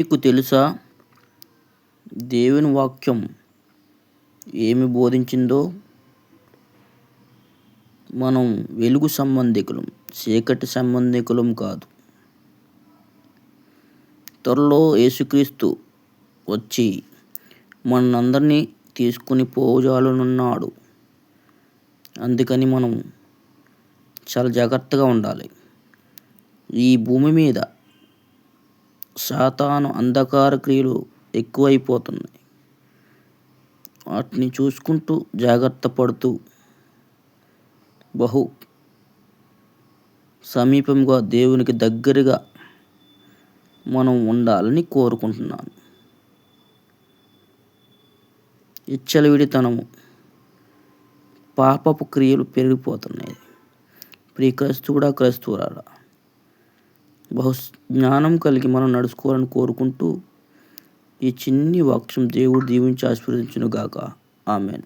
మీకు తెలుసా దేవుని వాక్యం ఏమి బోధించిందో? మనం వెలుగు సంబంధికులం, చీకటి సంబంధికులం కాదు. త్వరలో యేసుక్రీస్తు వచ్చి మనందరినీ తీసుకుని పోజాలనున్నాడు. అందుకని మనం చాలా జాగ్రత్తగా ఉండాలి. ఈ భూమి మీద సాతాను అంధకార క్రియలు ఎక్కువైపోతున్నాయి. వాటిని చూసుకుంటూ జాగ్రత్త పడుతూ బహు సమీపంగా దేవునికి దగ్గరగా మనం ఉండాలని కోరుకుంటున్నాను. విచ్చలవిడితనము, పాపపు క్రియలు పెరిగిపోతున్నాయి. ప్రియ క్రైస్తవుడా, క్రైస్తవురాలా, బహు జ్ఞానం కలిగి మనం నడుచుకోవాలని కోరుకుంటూ ఈ చిన్ని వాక్యం దేవుడు దీవించి ఆశీర్వదించును గాక. ఆమెన్.